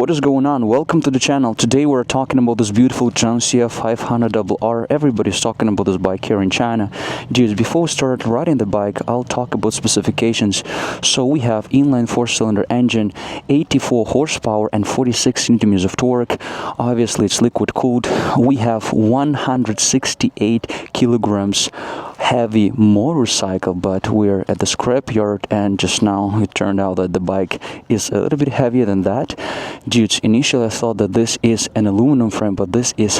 what is going on? Welcome to the channel. Today we're talking about this beautiful Jiangxia 500RR. Everybody's talking about this bike here in China. Dudes, before we start riding the bike, I'll talk about specifications. So we have inline 4-cylinder engine, 84 horsepower and 46 newton-meters of torque. Obviously it's liquid cooled. We have 168 kilograms heavy motorcycle, but we're at the scrapyard, and just now it turned out that the bike is a little bit heavier than that. Dudes, initially I thought that this is an aluminum frame, but this is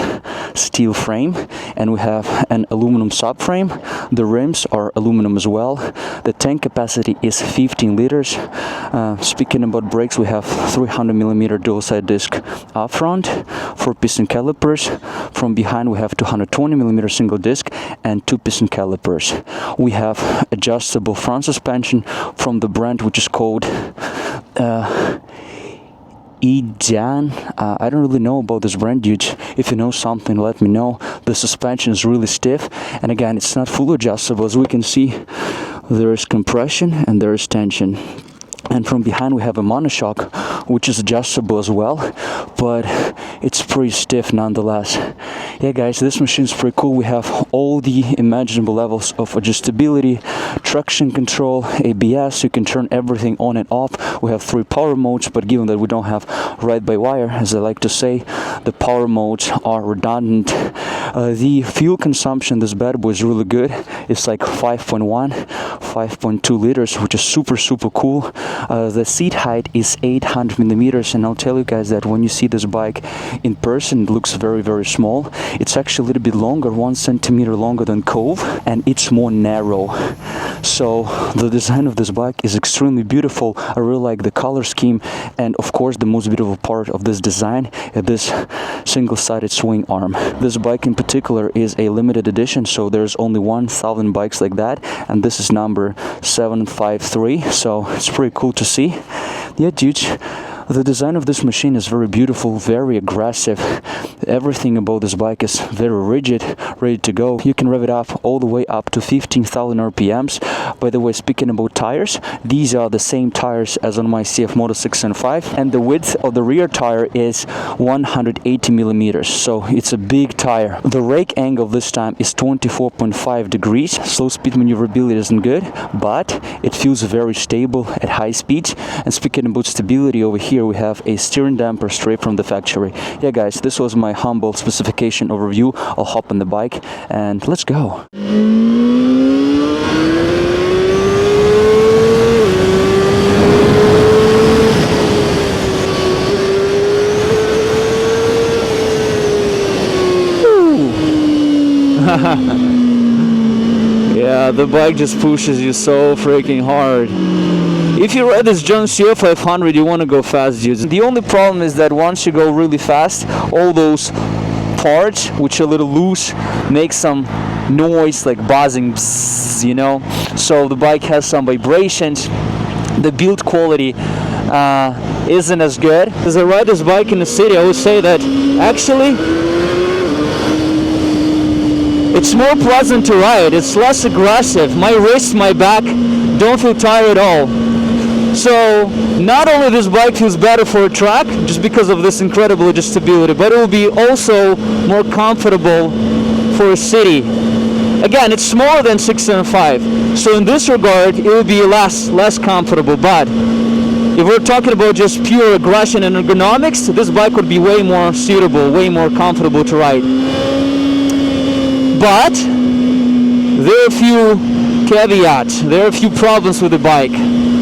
steel frame, and we have an aluminum subframe. The rims are aluminum as well. The tank capacity is 15 liters. Speaking about brakes, we have 300mm dual side disc up front, 4-piston calipers. From behind we have 220mm single disc and 2-piston calipers. We have adjustable front suspension from the brand which is called Edan. I don't really know about this brand, dude. If you know something, let me know. The suspension is really stiff, and again, it's not fully adjustable. As we can see, there is compression and there is tension. And from behind we have a monoshock, which is adjustable as well, but it's pretty stiff nonetheless. Yeah guys, this machine is pretty cool. We have all the imaginable levels of adjustability, traction control, ABS. You can turn everything on and off. We have 3 power modes, but given that we don't have ride-by-wire, as I like to say, the power modes are redundant. The fuel consumption, this bad boy is really good. It's like 5.2 liters, which is super cool. The seat height is 800mm, and I'll tell you guys that when you see this bike in person, it looks very small. It's actually a little bit longer, 1 centimeter longer than Cove, and it's more narrow. So the design of this bike is extremely beautiful. I really like the color scheme, and of course the most beautiful part of this design is this single-sided swing arm. This bike in particular is a limited edition, so there's only 1,000 bikes like that, and this is number 753, so it's pretty cool to see. Yeah, dude, the design of this machine is very beautiful, very aggressive. Everything about this bike is very rigid, ready to go. You can rev it up all the way up to 15,000 RPMs. By the way, speaking about tires, these are the same tires as on my CF Moto 675, and the width of the rear tire is 180mm, so it's a big tire. The rake angle this time is 24.5 degrees. Slow speed maneuverability isn't good, but it feels very stable at high speeds. And speaking about stability, over here we have a steering damper straight from the factory. Yeah guys, this was my humble specification overview. I'll hop on the bike and let's go. Yeah, the bike just pushes you so freaking hard. If you ride this Jiangxia 500, you want to go fast, dudes. The only problem is that once you go really fast, all those parts, which are a little loose, make some noise, like buzzing, psss, you know? So the bike has some vibrations. The build quality isn't as good. As I ride this bike in the city, I would say that actually it's more pleasant to ride. It's less aggressive. My wrists, my back don't feel tired at all. So not only this bike feels better for a track, just because of this incredible adjustability, but it will be also more comfortable for a city. Again, it's smaller than 675, so in this regard, it will be less comfortable. But if we're talking about just pure aggression and ergonomics, this bike would be way more suitable, way more comfortable to ride. But there are a few caveats, there are a few problems with the bike.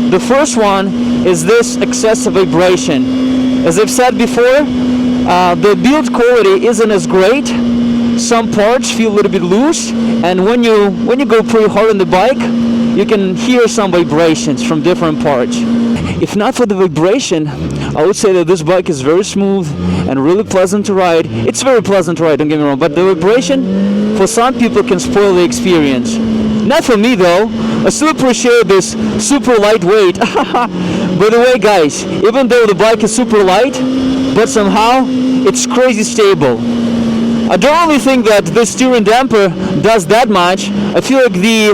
The first one is this excessive vibration. As I've said before, the build quality isn't as great. Some parts feel a little bit loose, and when you go pretty hard on the bike, you can hear some vibrations from different parts. If not for the vibration, I would say that this bike is very smooth and really pleasant to ride. It's very pleasant to ride, don't get me wrong, but the vibration for some people can spoil the experience. Not for me though. I still appreciate this super lightweight. By the way guys, even though the bike is super light, but somehow it's crazy stable. I don't really think that the steering damper does that much. I feel like the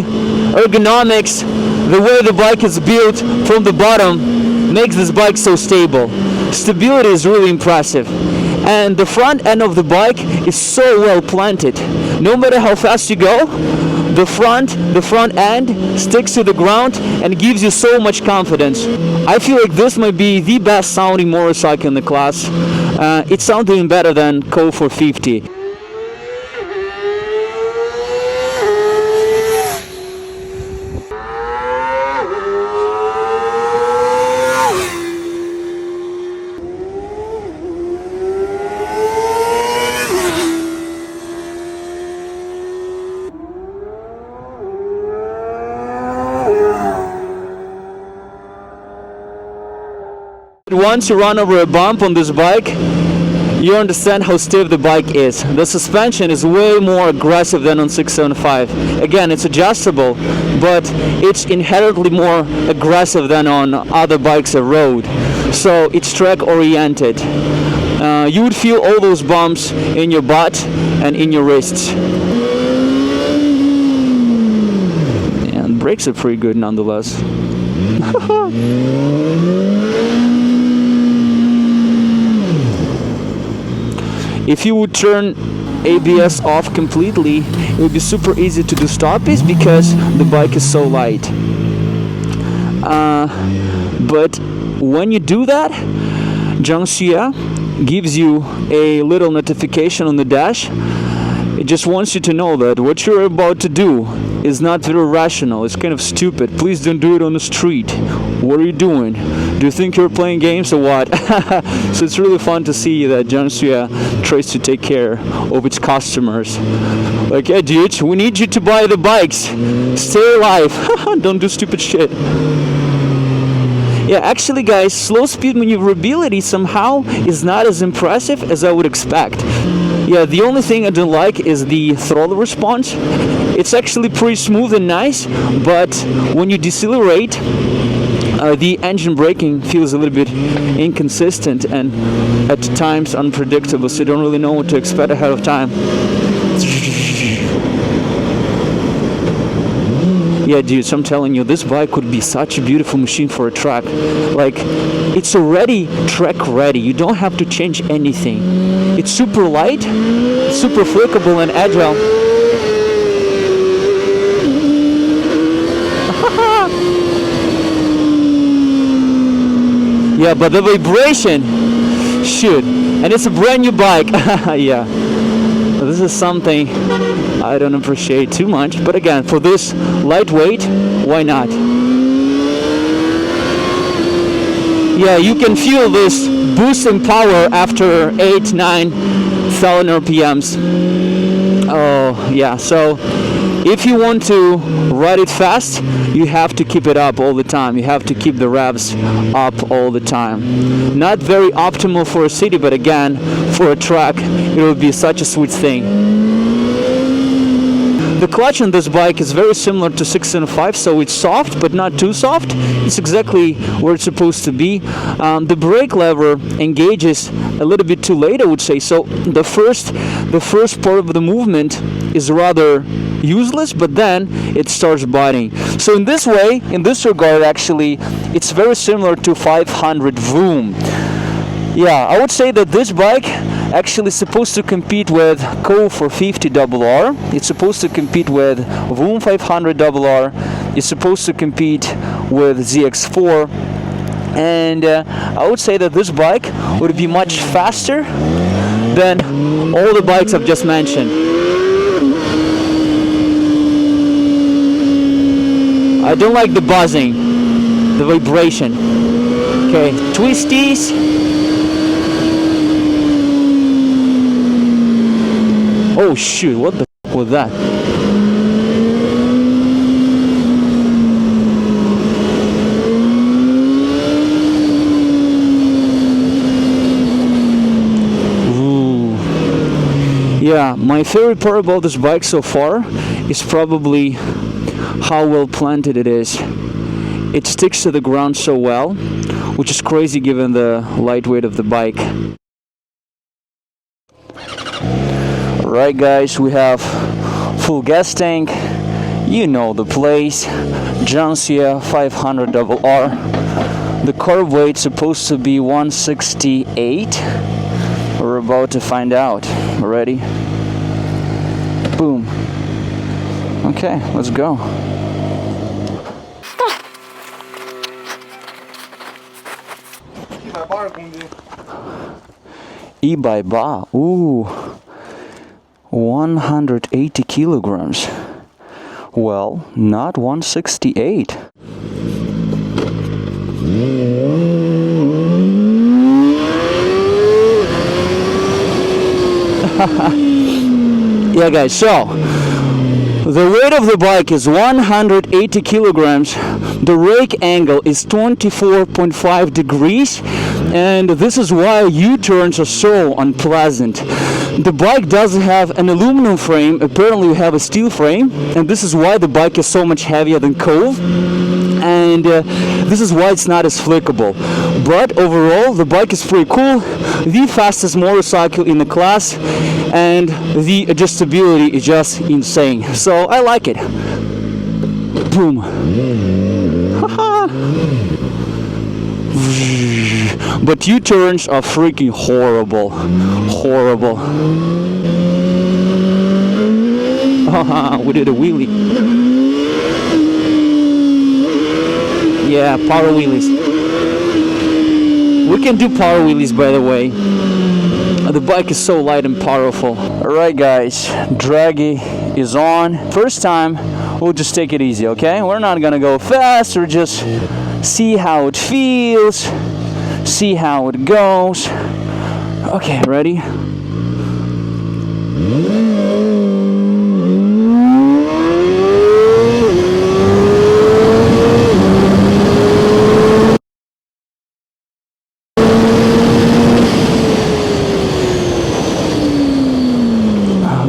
ergonomics, the way the bike is built from the bottom, makes this bike so stable. stability is really impressive. And the front end of the bike is so well planted. No matter how fast you go, the front end sticks to the ground and gives you so much confidence. I feel like this might be the best sounding motorcycle in the class. It sounds even better than Co 450. Once you run over a bump on this bike, you understand how stiff the bike is. The suspension is way more aggressive than on 675. Again, it's adjustable, but it's inherently more aggressive than on other bikes on road. So it's track oriented. You would feel all those bumps in your butt and in your wrists. And brakes are pretty good nonetheless. If you would turn ABS off completely, it would be super easy to do stoppies because the bike is so light. But when you do that, Jiangxia gives you a little notification on the dash. It just wants you to know that what you're about to do is not very rational. It's kind of stupid. Please don't do it on the street. What are you doing? Do you think you're playing games or what? So it's really fun to see that Jiangxia tries to take care of its customers. Like, yeah, dude, we need you to buy the bikes. Stay alive. Don't do stupid shit. Yeah, actually, guys, slow speed maneuverability somehow is not as impressive as I would expect. Yeah, the only thing I don't like is the throttle response. It's actually pretty smooth and nice, but when you decelerate, the engine braking feels a little bit inconsistent and at times unpredictable, so you don't really know what to expect ahead of time. Yeah, dudes, I'm telling you, this bike would be such a beautiful machine for a track. Like, it's already track ready. You don't have to change anything. It's super light, super flickable and agile. Yeah, but the vibration, shoot. And it's a brand new bike. Yeah. This is something I don't appreciate too much, but again, for this lightweight, why not? Yeah, you can feel this boost in power after 8,000-9,000 RPMs. Oh, yeah, so if you want to ride it fast, you have to keep it up all the time. You have to keep the revs up all the time. Not very optimal for a city, but again, for a track, it would be such a sweet thing. The clutch on this bike is very similar to 675, so it's soft, but not too soft. It's exactly where it's supposed to be. The brake lever engages a little bit too late, I would say. So the first part of the movement is rather useless, but then it starts biting. So in this way, in this regard, actually, it's very similar to 500 Vroom. Yeah, I would say that this bike actually supposed to compete with Co 450 RR. It's supposed to compete with Vroom 500 RR. It's supposed to compete with ZX4. And I would say that this bike would be much faster than all the bikes I've just mentioned. I don't like the buzzing, the vibration. Okay, twisties. Oh shoot, what the f was that? Ooh. Yeah, my favorite part about this bike so far is probably how well planted it is. It sticks to the ground so well, which is crazy given the lightweight of the bike. Alright guys, we have full gas tank, you know the place, Jiangxia 500 RR. The carb weight's supposed to be 168. We're about to find out. Ready? Boom. Okay, let's go. E-by-ba. Ooh. 180 kilograms. Well, not 168. Yeah, guys, so the weight of the bike is 180 kilograms. The rake angle is 24.5 degrees, and this is why U-turns are so unpleasant. The bike doesn't have an aluminum frame, apparently we have a steel frame, and this is why the bike is so much heavier than Cove, and this is why it's not as flickable. But overall, the bike is pretty cool, the fastest motorcycle in the class, and the adjustability is just insane. So I like it. Boom. But U-turns are freaking horrible. Horrible. We did a wheelie. Yeah, power wheelies. We can do power wheelies, by the way. The bike is so light and powerful. Alright guys, Dragy is on. First time, we'll just take it easy, okay? We're not gonna go fast, we're just see how it feels, see how it goes. Okay, ready?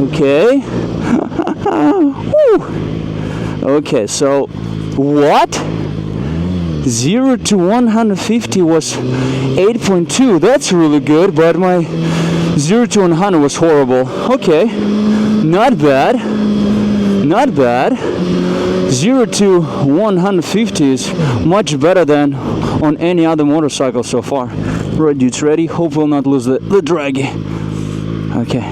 Okay. Okay, so what? 0 to 150 was 8.2. That's really good, but my 0 to 100 was horrible. Okay, not bad. Not bad. 0 to 150 is much better than on any other motorcycle so far. Right, dudes, ready? Hope we'll not lose the Dragy. Okay.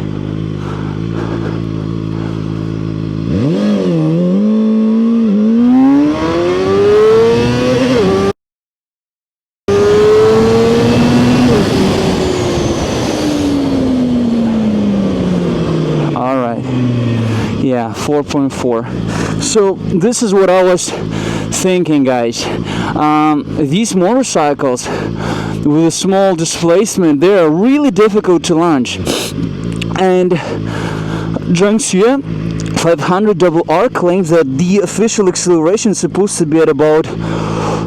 Yeah, 4.4. So this is what I was thinking, guys. These motorcycles with a small displacement, they are really difficult to launch. And Dragy 500RR claims that the official acceleration is supposed to be at about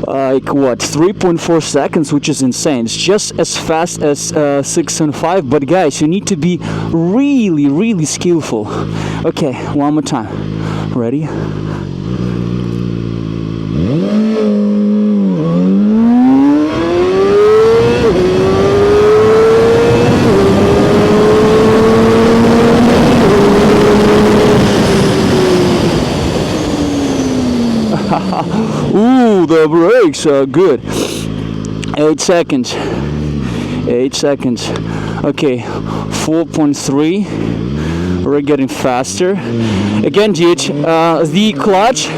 3.4 seconds, which is insane. It's just as fast as 6.5, but guys, you need to be really skillful. Okay, one more time. Ready? Ooh, the brakes are good. 8 seconds. 8 seconds. Okay, 4.3. We're getting faster. Again, dude, the clutch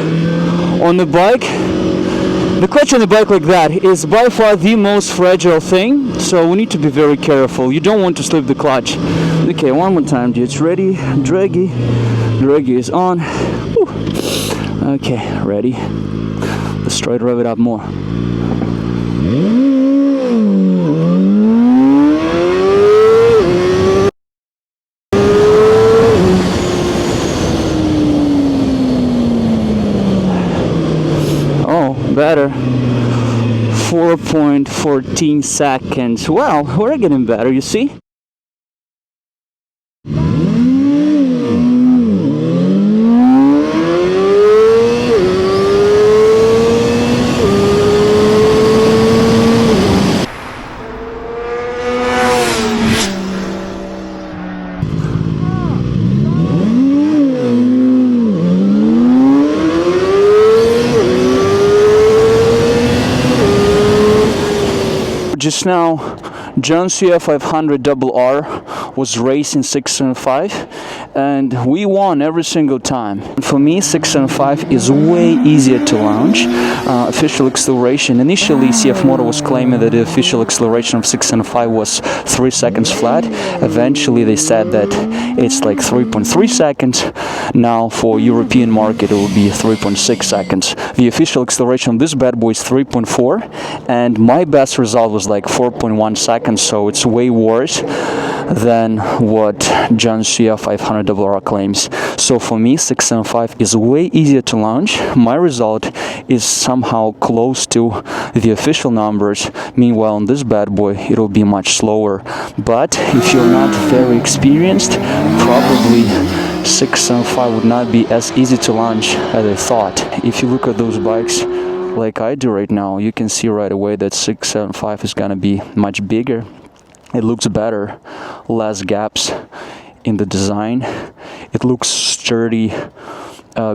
on the bike, like that is by far the most fragile thing, so we need to be very careful. You don't want to slip the clutch. Okay, one more time, dude. Ready? Dragy is on. Whew. Okay, ready? Let's try to rev it up more. Oh, better. 4.14 seconds. Well, we're getting better, you see? just now, John CF 500RR was racing 675, and we won every single time. For me, 675 is way easier to launch. Official acceleration, initially CF Moto was claiming that the official acceleration of 675 was 3 seconds flat. Eventually they said that it's like 3.3 seconds. Now for European market it will be 3.6 seconds. The official acceleration of this bad boy is 3.4, and my best result was like 4.1 seconds, so it's way worse than what John CF 500RR claims. So for me, 675 is way easier to launch. My result is somehow close to the official numbers. Meanwhile, on this bad boy, it'll be much slower. But if you're not very experienced, probably 675 would not be as easy to launch as I thought. If you look at those bikes like I do right now, you can see right away that 675 is gonna be much bigger. It looks better, less gaps in the design. It looks sturdy.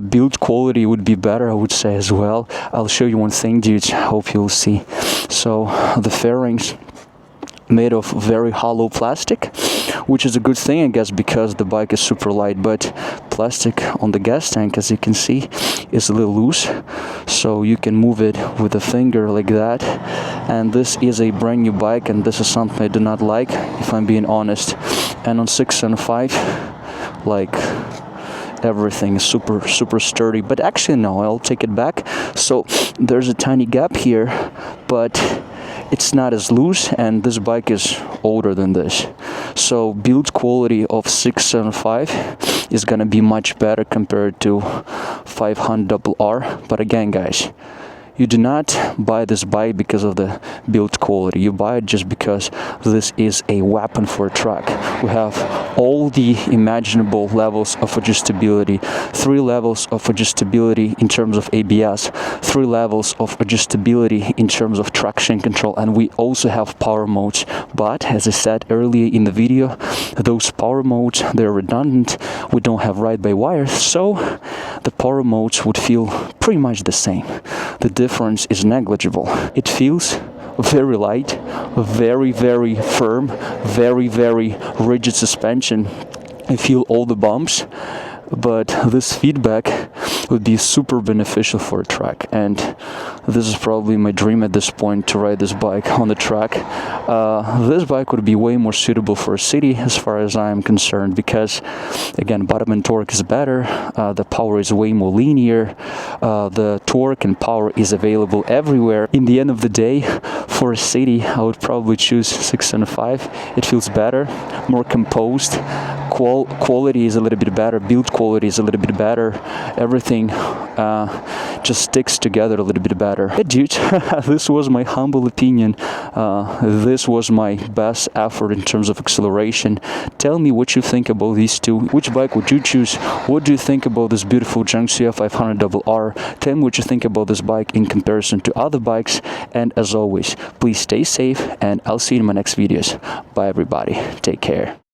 Build quality would be better, I would say, as well. I'll show you one thing, dudes. Hope you'll see. So the fairings made of very hollow plastic, which is a good thing, I guess, because the bike is super light, but plastic on the gas tank, as you can see, is a little loose, so you can move it with a finger like that. And this is a brand new bike, and this is something I do not like, if I'm being honest. And on 675, like, everything is super sturdy. But actually no, I'll take it back. So there's a tiny gap here, but it's not as loose, and this bike is older than this. So build quality of 675 is gonna be much better compared to 500RR. But again, guys, you do not buy this bike because of the build quality. You buy it just because this is a weapon for a track. We have all the imaginable levels of adjustability, 3 levels of adjustability in terms of ABS, 3 levels of adjustability in terms of traction control, and we also have power modes. But as I said earlier in the video, those power modes, they're redundant. We don't have ride-by-wire, so the power modes would feel pretty much the same. The difference is negligible. It feels very light, very firm, very rigid suspension. I feel all the bumps, but this feedback would be super beneficial for a track, and this is probably my dream at this point, to ride this bike on the track. This bike would be way more suitable for a city as far as I am concerned, because again, bottom end torque is better, the power is way more linear, the torque and power is available everywhere. In the end of the day, for a city, I would probably choose 675. It feels better, more composed, quality is a little bit better, build quality is a little bit better, everything just sticks together a little bit better. Hey dude, this was my humble opinion. This was my best effort in terms of acceleration. Tell me what you think about these two. Which bike would you choose? What do you think about this beautiful Dragy CF 500RR? Tell me what you think about this bike in comparison to other bikes. And as always, please stay safe, and I'll see you in my next videos. Bye everybody. Take care.